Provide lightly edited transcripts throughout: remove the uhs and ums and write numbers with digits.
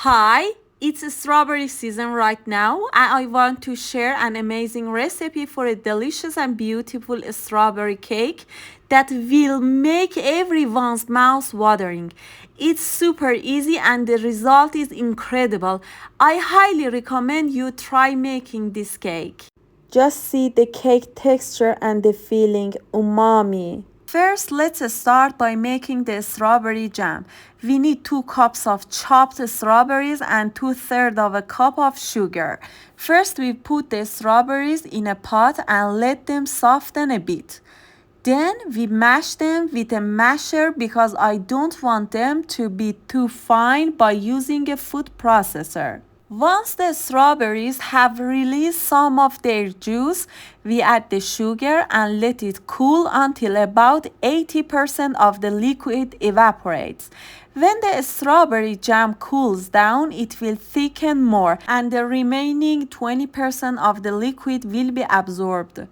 Hi, it's strawberry season right now, and I want to share an amazing recipe for a delicious and beautiful strawberry cake that will make everyone's mouth watering. It's super easy and the result is incredible. I highly recommend you try making this cake. Just see the cake texture and the feeling umami. First, let's start by making the strawberry jam. We need 2 cups of chopped strawberries and 2/3 of a cup of sugar. First, we put the strawberries in a pot and let them soften a bit. Then we mash them with a masher because I don't want them to be too fine by using a food processor. Once the strawberries have released some of their juice, we add the sugar and let it cool until about 80% of the liquid evaporates. When the strawberry jam cools down, it will thicken more and the remaining 20% of the liquid will be absorbed.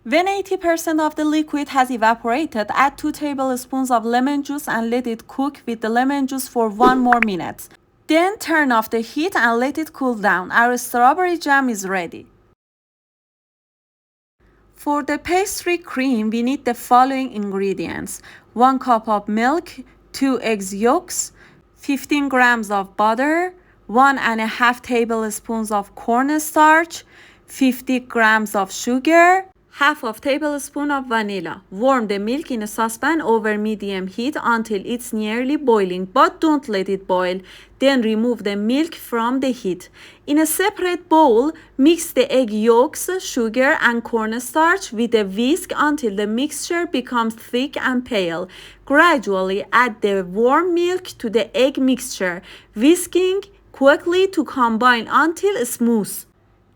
When 80% of the liquid has evaporated, add 2 tablespoons of lemon juice and let it cook with the lemon juice for 1 more minute. Then turn off the heat and let it cool down. Our strawberry jam is ready. For the pastry cream, we need the following ingredients: 1 cup of milk, 2 eggs yolks, 15 grams of butter, 1.5 tablespoons of cornstarch, 50 grams of sugar, half of tablespoon of vanilla. Warm the milk in a saucepan over medium heat until it's nearly boiling, but don't let it boil. Then remove the milk from the heat. In a separate bowl, mix the egg yolks, sugar, and cornstarch with a whisk until the mixture becomes thick and pale. Gradually add the warm milk to the egg mixture, whisking quickly to combine until smooth.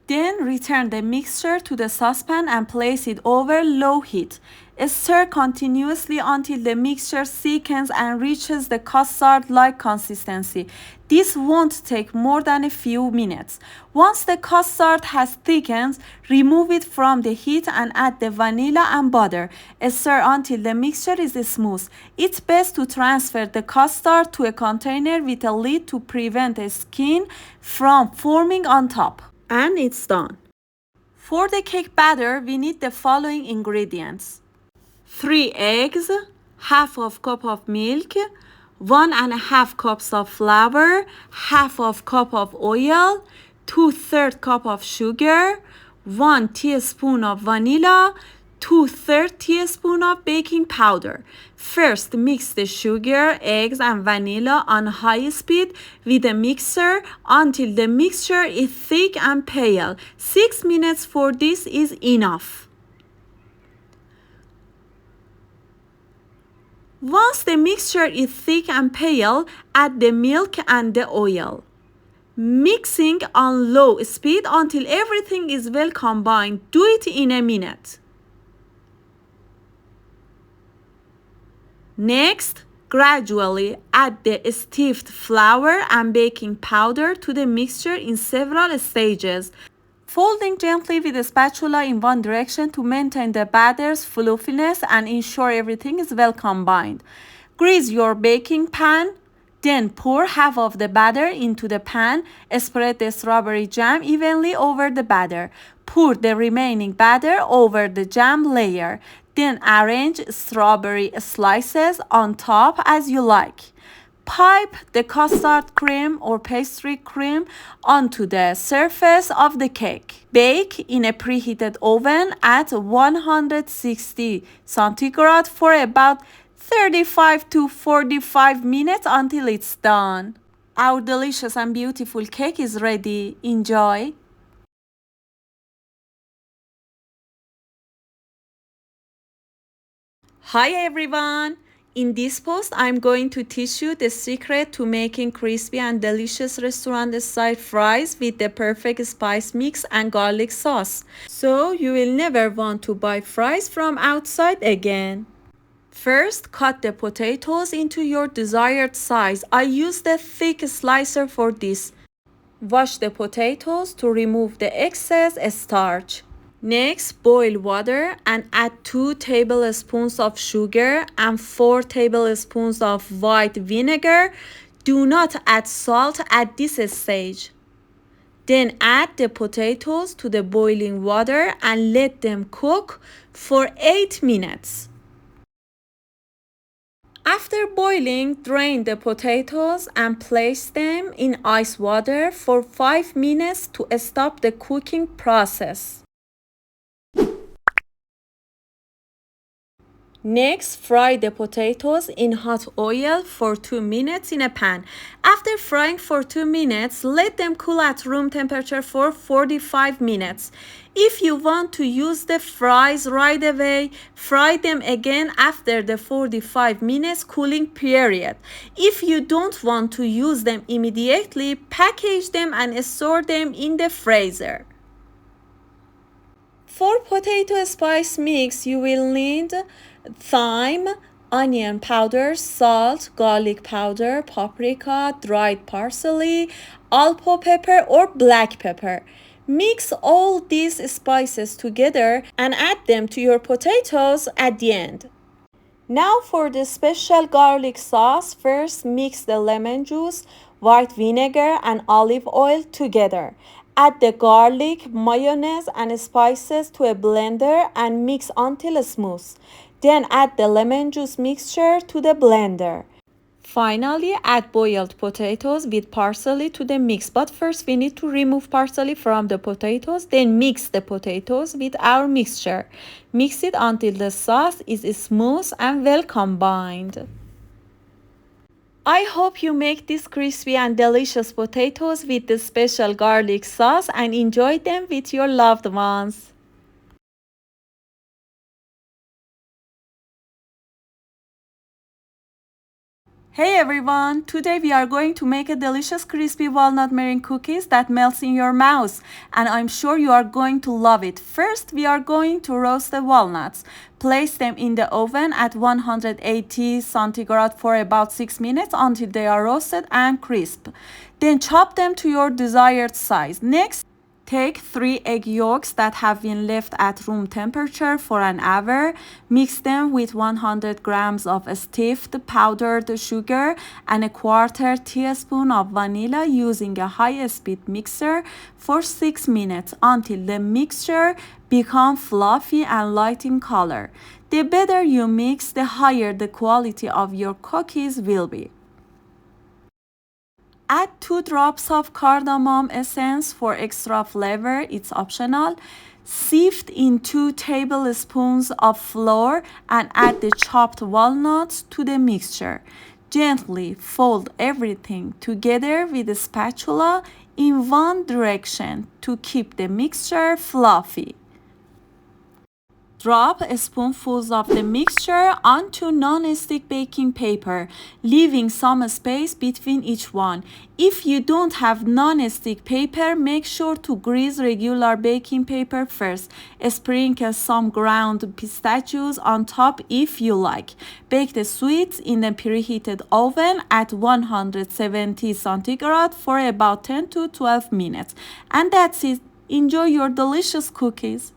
Then return the mixture to the saucepan and place it over low heat. Stir continuously until the mixture thickens and reaches the custard-like consistency. This won't take more than a few minutes. Once the custard has thickened, remove it from the heat and add the vanilla and butter. Stir until the mixture is smooth. It's best to transfer the custard to a container with a lid to prevent the skin from forming on top. And it's done. For the cake batter, we need the following ingredients: 3 eggs, half of cup of milk, 1.5 cups of flour, half of cup of oil, 2/3 cup of sugar, 1 teaspoon of vanilla, 2/3 teaspoon of baking powder. First, mix the sugar, eggs, and vanilla on high speed with a mixer until the mixture is thick and pale. 6 minutes for this is enough. Once the mixture is thick and pale, add the milk and the oil. Mixing on low speed until everything is well combined. Do it in a minute. Next, gradually add the stiffed flour and baking powder to the mixture in several stages, folding gently with a spatula in one direction to maintain the batter's fluffiness and ensure everything is well combined. Grease your baking pan. Then pour half of the batter into the pan. Spread the strawberry jam evenly over the batter. Pour the remaining batter over the jam layer. Then arrange strawberry slices on top as you like. Pipe the custard cream or pastry cream onto the surface of the cake. Bake in a preheated oven at 160 centigrade for about 35 to 45 minutes until it's done. Our delicious and beautiful cake is ready. Enjoy! Hi everyone! In this post, I'm going to teach you the secret to making crispy and delicious restaurant-style fries with the perfect spice mix and garlic sauce. So you will never want to buy fries from outside again. First, cut the potatoes into your desired size. I use the thick slicer for this. Wash the potatoes to remove the excess starch. Next, boil water and add 2 tablespoons of sugar and 4 tablespoons of white vinegar. Do not add salt at this stage. Then add the potatoes to the boiling water and let them cook for 8 minutes. After boiling, drain the potatoes and place them in ice water for 5 minutes to stop the cooking process. Next, fry the potatoes in hot oil for 2 minutes in a pan. After frying for 2 minutes, let them cool at room temperature for 45 minutes. If you want to use the fries right away, fry them again after the 45 minutes cooling period. If you don't want to use them immediately, package them and store them in the freezer. For potato spice mix, you will need thyme, onion powder, salt, garlic powder, paprika, dried parsley, alpo pepper or black pepper. Mix all these spices together and add them to your potatoes at the end. Now for the special garlic sauce, first mix the lemon juice, white vinegar and olive oil together. Add the garlic, mayonnaise and spices to a blender and mix until smooth. Then add the lemon juice mixture to the blender. Finally, add boiled potatoes with parsley to the mix. But first we need to remove parsley from the potatoes. Then mix the potatoes with our mixture. Mix it until the sauce is smooth and well combined. I hope you make these crispy and delicious potatoes with the special garlic sauce and enjoy them with your loved ones. Hey everyone! Today we are going to make a delicious crispy walnut meringue cookies that melts in your mouth, and I'm sure you are going to love it. First, we are going to roast the walnuts. Place them in the oven at 180 centigrade for about 6 minutes until they are roasted and crisp. Then chop them to your desired size. Next, take 3 egg yolks that have been left at room temperature for an hour. Mix them with 100 grams of stiffed powdered sugar and a quarter teaspoon of vanilla using a high-speed mixer for 6 minutes until the mixture becomes fluffy and light in color. The better you mix, the higher the quality of your cookies will be. Add 2 drops of cardamom essence for extra flavor, it's optional. Sift in 2 tablespoons of flour and add the chopped walnuts to the mixture. Gently fold everything together with a spatula in one direction to keep the mixture fluffy. Drop spoonfuls of the mixture onto non-stick baking paper, leaving some space between each one. If you don't have non-stick paper, make sure to grease regular baking paper first. Sprinkle some ground pistachios on top if you like. Bake the sweets in the preheated oven at 170 centigrade for about 10 to 12 minutes. And that's it. Enjoy your delicious cookies.